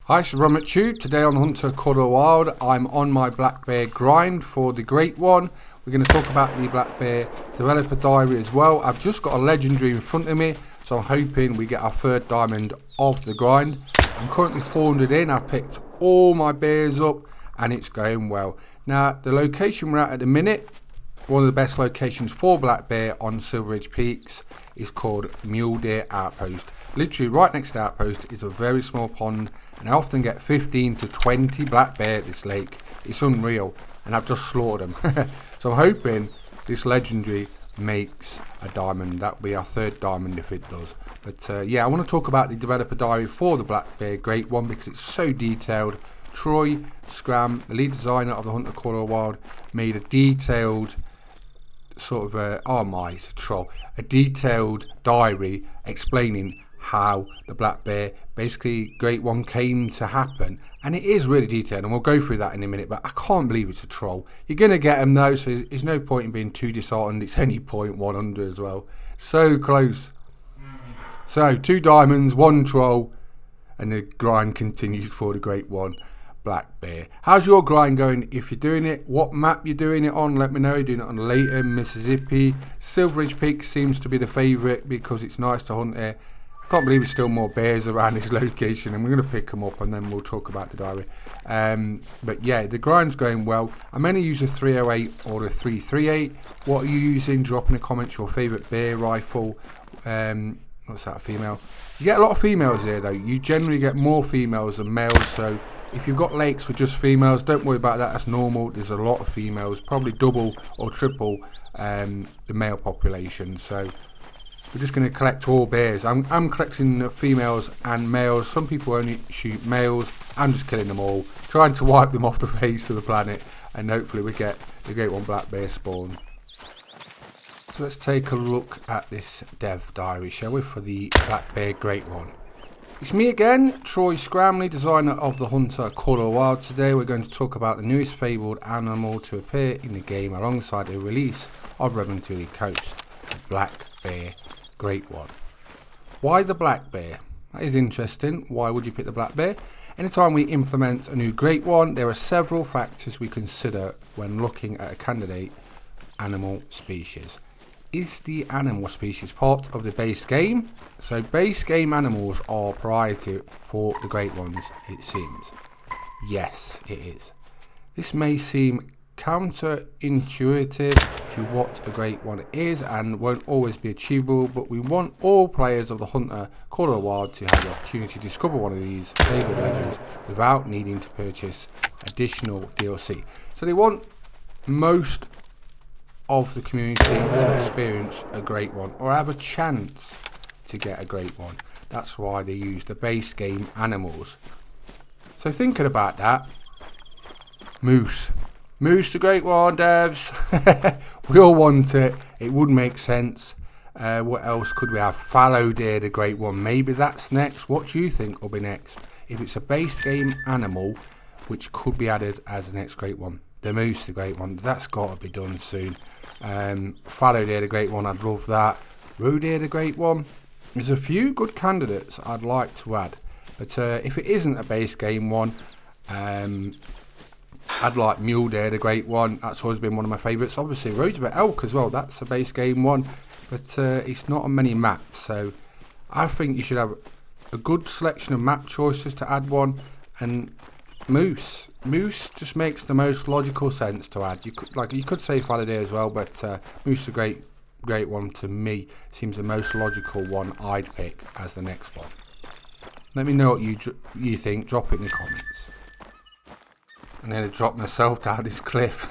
Hi, it's Tube. Today on Hunter Call of the Wild, I'm on my black bear grind for the Great One. We're going to talk about the black bear developer diary as well. I've just got a legendary in front of me, so I'm hoping we get our third diamond of the grind. I'm currently 400 in. I picked all my bears up and it's going well. Now, the location we're at the minute, one of the best locations for black bear on Silver Ridge Peaks, is called Mule Deer Outpost. Literally right next to the outpost is a very small pond, and I often get 15 to 20 black bear at this lake. It's unreal, and I've just slaughtered them. So I'm hoping this legendary makes a diamond. That'll be our third diamond if it does. But yeah, I want to talk about the developer diary for the black bear Great One because it's so detailed. Troy Scram, the lead designer of the Hunter Call of the Wild, made a detailed sort of it's a troll, a detailed diary explaining how the black bear basically Great One came to happen, and it is really detailed, and we'll go through that in a minute. But I can't believe it's a troll. You're gonna get them though, so there's no point in being too disheartened. It's only 0.1 as well, so close. So 2 diamonds, 1 troll, and the grind continues for the Great One black bear. How's your grind going? If you're doing it, what map you're doing it on, let me know. You're doing it on Layton, Mississippi. Silver Ridge Peak seems to be the favourite because it's nice to hunt there. I can't believe there's still more bears around this location, and we're going to pick them up and then we'll talk about the diary. But yeah, the grind's going well. I'm only using a 308 or a 338. What are you using? Drop in the comments your favourite bear rifle. What's that, a female? You get a lot of females here though. You generally get more females than males, so if you've got lakes with just females, don't worry about that, that's normal. There's a lot of females, probably double or triple the male population. So we're just going to collect all bears. I'm collecting females and males. Some people only shoot males. I'm just killing them all, trying to wipe them off the face of the planet, and hopefully we get the Great One black bear spawn. So let's take a look at this dev diary, shall we, for the black bear Great One. It's me again, Troy Scramley, designer of the Hunter Call of the Wild. Today we're going to talk about the newest fabled animal to appear in the game alongside the release of Revenantuli Coast, the black bear Great One. Why the black bear? That is interesting. Why would you pick the black bear? Anytime we implement a new Great One, there are several factors we consider when looking at a candidate animal species. Is the animal species part of the base game? So base game animals are priority for the Great Ones, it seems. Yes, it is. This may seem counterintuitive to what a Great One is and won't always be achievable, but we want all players of the Hunter Call of the Wild to have the opportunity to discover one of these fabled legends without needing to purchase additional DLC. So they want most of the community to experience a Great One or have a chance to get a Great One. That's why they use the base game animals. So thinking about that, moose the Great One, devs. We all want it. It would make sense. What else could we have? Fallow deer the Great One, maybe that's next. What do you think will be next? If it's a base game animal which could be added as the next Great One, the moose the Great One, that's got to be done soon. Fallow deer the Great One, I'd love that. Roe deer the Great One, there's a few good candidates I'd like to add, but if it isn't a base game one, I'd like mule deer the Great One. That's always been one of my favourites. Obviously Roosevelt elk as well, that's a base game one, but it's not on many maps, so I think you should have a good selection of map choices to add one. And moose just makes the most logical sense to add. You could say fallow deer as well, but moose the great one to me seems the most logical one I'd pick as the next one. Let me know what you think. Drop it in the comments. I'm going to drop myself down this cliff.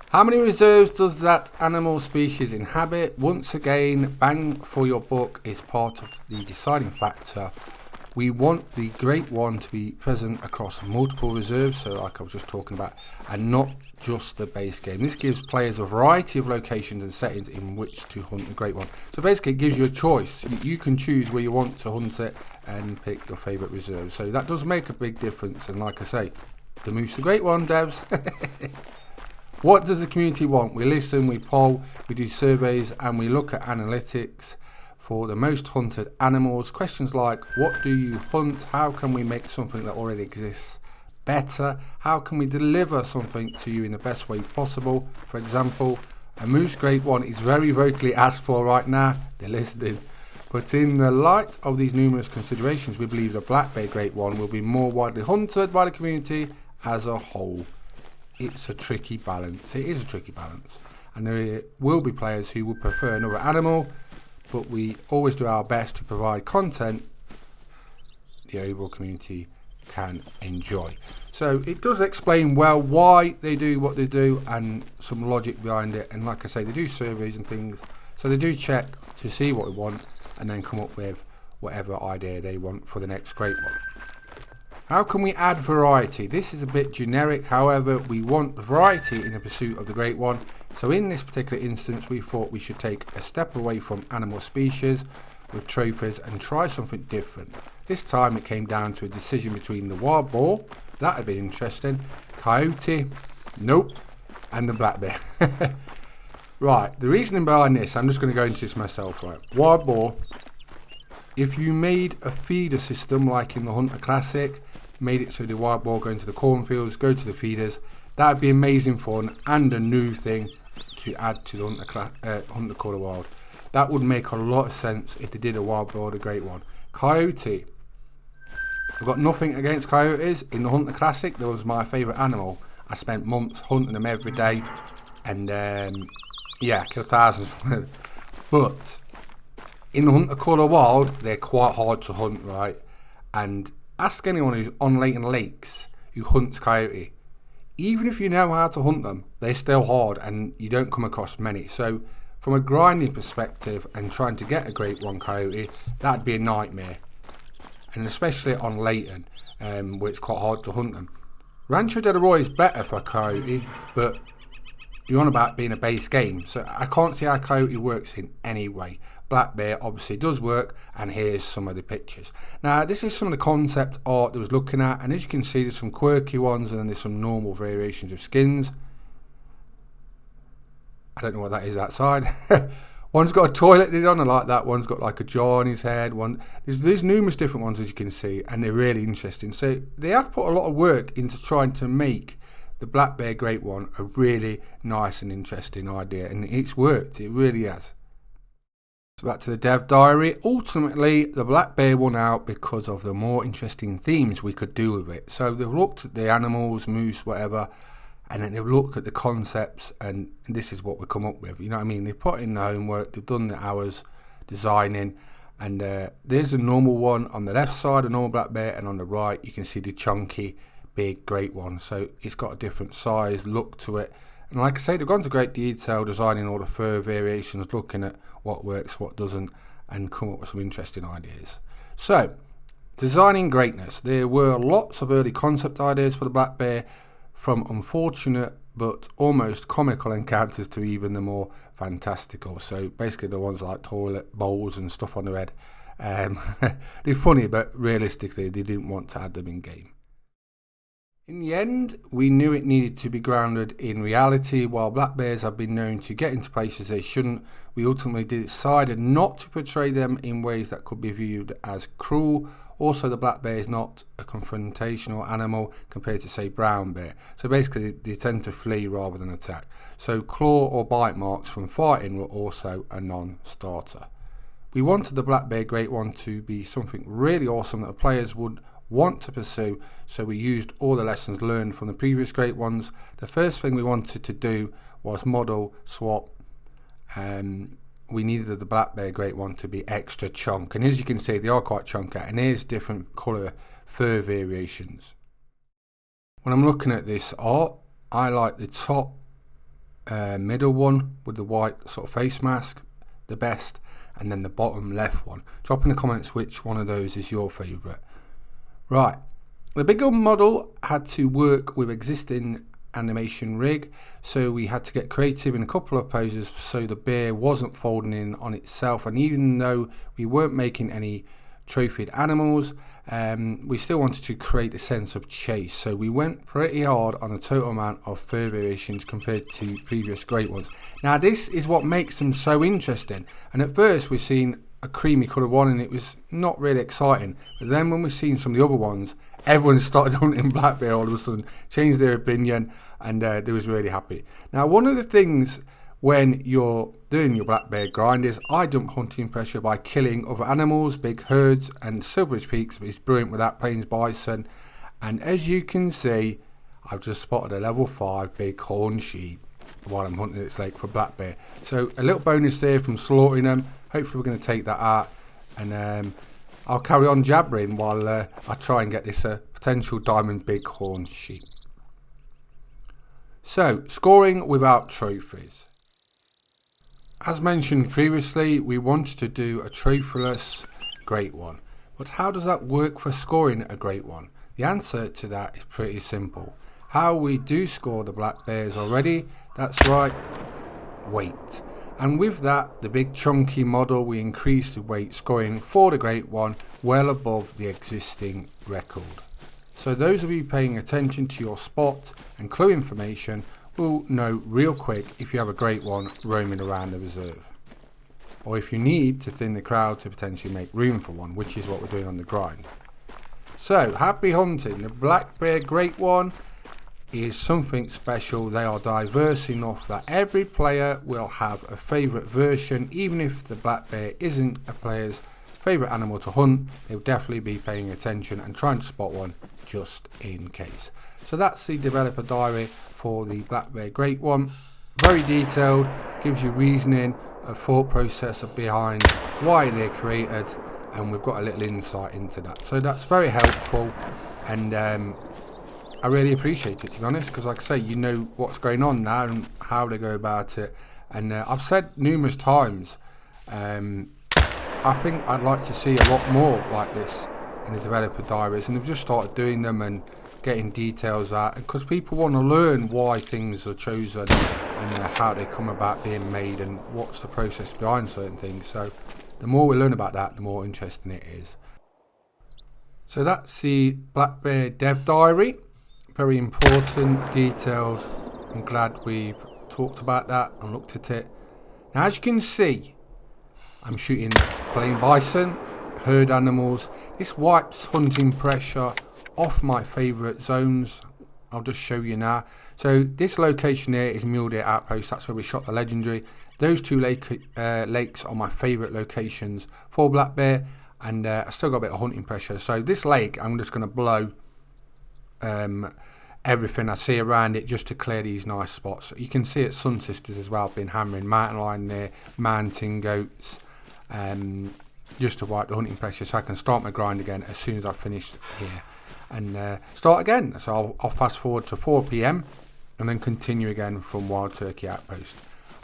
How many reserves does that animal species inhabit? Once again, bang for your buck is part of the deciding factor. We want the Great One to be present across multiple reserves, so like I was just talking about, and not just the base game. This gives players a variety of locations and settings in which to hunt the Great One. So basically it gives you a choice. You can choose where you want to hunt it and pick your favourite reserve. So that does make a big difference, and like I say, the moose the Great One, devs. What does the community want? We listen, we poll, we do surveys, and we look at analytics for the most hunted animals. Questions like, what do you hunt? How can we make something that already exists better? How can we deliver something to you in the best way possible? For example, a moose great one is very vocally asked for right now. They're listening. But in the light of these numerous considerations, we believe the black bear great one will be more widely hunted by the community as a whole. It's a tricky balance. It is a tricky balance. And there will be players who will prefer another animal, but we always do our best to provide content the overall community can enjoy. So it does explain well why they do what they do and some logic behind it. And like I say, they do surveys and things. So they do check to see what we want and then come up with whatever idea they want for the next great one. How can we add variety? This is a bit generic, however, we want variety in the pursuit of the great one. So in this particular instance, we thought we should take a step away from animal species with trophies and try something different. This time it came down to a decision between the wild boar, that would be interesting, coyote, nope, and the black bear. Right, the reasoning behind this, I'm just going to go into this myself, right. Wild boar, if you made a feeder system like in the Hunter Classic, made it so the wild boar go into the cornfields, go to the feeders, that would be amazing fun and a new thing to add to the Hunter Quarter Wild. That would make a lot of sense if they did a wild boar, the great one. Coyote, I've got nothing against coyotes. In the Hunter Classic, that was my favourite animal. I spent months hunting them every day and yeah, killed thousands. But in the Hunter Quarter Wild, they're quite hard to hunt, right? And ask anyone who's on Leighton Lakes who hunts coyote. Even if you know how to hunt them, they're still hard and you don't come across many. So from a grinding perspective and trying to get a great one coyote, that'd be a nightmare. And especially on Leighton, where it's quite hard to hunt them. Rancho del Roy is better for coyote, but you're on about being a base game. So I can't see how coyote works in any way. Black bear obviously does work, and here's some of the pictures. Now this is some of the concept art that I was looking at, and as you can see there's some quirky ones and then there's some normal variations of skins. I don't know what that is outside. One's got a toilet lid on, I like that. One's got like a jar on his head. There's numerous different ones as you can see, and they're really interesting. So they have put a lot of work into trying to make the black bear great one a really nice and interesting idea, and it's worked, it really has. So back to the dev diary. Ultimately, the black bear won out because of the more interesting themes we could do with it. So they've looked at the animals, moose, whatever, and then they've looked at the concepts, and this is what we come up with. You know what I mean? They've put in the homework, they've done the hours designing, and there's a normal one on the left side, a normal black bear, and on the right you can see the chunky, big, great one. So it's got a different size, look to it. And like I say, they've gone to great detail designing all the fur variations, looking at what works, what doesn't, and come up with some interesting ideas. So, designing greatness. There were lots of early concept ideas for the black bear, from unfortunate but almost comical encounters to even the more fantastical. So basically the ones like toilet bowls and stuff on the head. They're funny, but realistically they didn't want to add them in game. In the end, we knew it needed to be grounded in reality. While black bears have been known to get into places they shouldn't, we ultimately decided not to portray them in ways that could be viewed as cruel. Also, the black bear is not a confrontational animal compared to, say, brown bear. So basically, they tend to flee rather than attack. So claw or bite marks from fighting were also a non-starter. We wanted the black bear great one to be something really awesome that the players would want to pursue, so we used all the lessons learned from the previous great ones. The first thing we wanted to do was model swap. We needed the black bear great one to be extra chunk, and as you can see they are quite chunky, and here's different colour fur variations. When I'm looking at this art, I like the top middle one with the white sort of face mask the best, and then the bottom left one. Drop in the comments which one of those is your favourite. Right, the bigger model had to work with existing animation rig, so we had to get creative in a couple of poses so the bear wasn't folding in on itself. And even though we weren't making any trophied animals, we still wanted to create a sense of chase, so we went pretty hard on the total amount of fur variations compared to previous great ones. Now this is what makes them so interesting, and at first we've seen a creamy coloured one, and it was not really exciting. But then when we've seen some of the other ones, everyone started hunting black bear all of a sudden, changed their opinion, and they was really happy. Now, one of the things when you're doing your black bear grind is I dump hunting pressure by killing other animals, big herds, and Silveridge Peaks is brilliant with that, plains bison. And as you can see, I've just spotted a level 5 big horn sheep while I'm hunting this lake for black bear. So a little bonus there from slaughtering them. Hopefully we're going to take that out, and I'll carry on jabbering while I try and get this potential diamond big horn sheep. So, scoring without trophies. As mentioned previously, we wanted to do a trophyless great one. But how does that work for scoring a great one? The answer to that is pretty simple. How we do score the black bears already, that's right, weight. And with that, the big chunky model, we increase the weight scoring for the great one well above the existing record. So those of you paying attention to your spot and clue information will know real quick if you have a great one roaming around the reserve, or if you need to thin the crowd to potentially make room for one, which is what we're doing on the grind. So happy hunting. The black bear great one is something special. They are diverse enough that every player will have a favourite version. Even if the black bear isn't a player's favourite animal to hunt, they'll definitely be paying attention and trying to spot one just in case. So that's the developer diary for the black bear great one. Very detailed, gives you reasoning, a thought process behind why they're created, and we've got a little insight into that. So that's very helpful, and I really appreciate it, to be honest, because like I say, you know what's going on now and how they go about it. And I've said numerous times, I think I'd like to see a lot more like this in the developer diaries, and they've just started doing them and getting details out, because people want to learn why things are chosen and how they come about being made and what's the process behind certain things. So the more we learn about that, the more interesting it is. So that's the black bear dev diary. Very important, detailed. I'm glad we've talked about that and looked at it. Now, as you can see, I'm shooting plain bison, herd animals. This wipes hunting pressure off my favourite zones. I'll just show you now. So this location here is Mule Deer Outpost. That's where we shot the legendary. Those two lakes are my favourite locations for black bear, and I still got a bit of hunting pressure. So this lake, I'm just going to blow everything I see around it just to clear these nice spots. You can see at Sun Sisters as well, been hammering mountain lion there, mountain goats, just to wipe the hunting pressure, so I can start my grind again as soon as I've finished here and start again. So I'll fast forward to 4 PM and then continue again from Wild Turkey Outpost.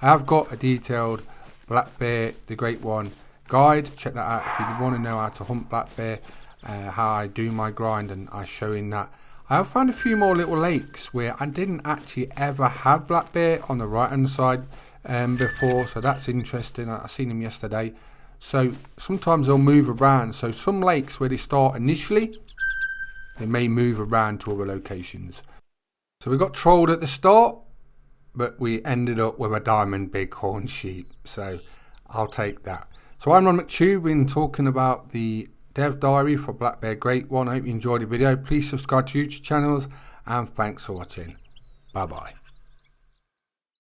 I have got a detailed black bear, the great one guide. Check that out if you want to know how to hunt black bear, how I do my grind, and I show in that. I have found a few more little lakes where I didn't actually ever have black bear on the right hand side before, so that's interesting. I seen them yesterday. So sometimes they'll move around. So some lakes where they start initially, they may move around to other locations. So we got trolled at the start, but we ended up with a diamond bighorn sheep. So I'll take that. So I'm Ron McTube, been talking about the dev diary for black bear great one. I hope you enjoyed the video. Please subscribe to YouTube channels, and thanks for watching. Bye bye.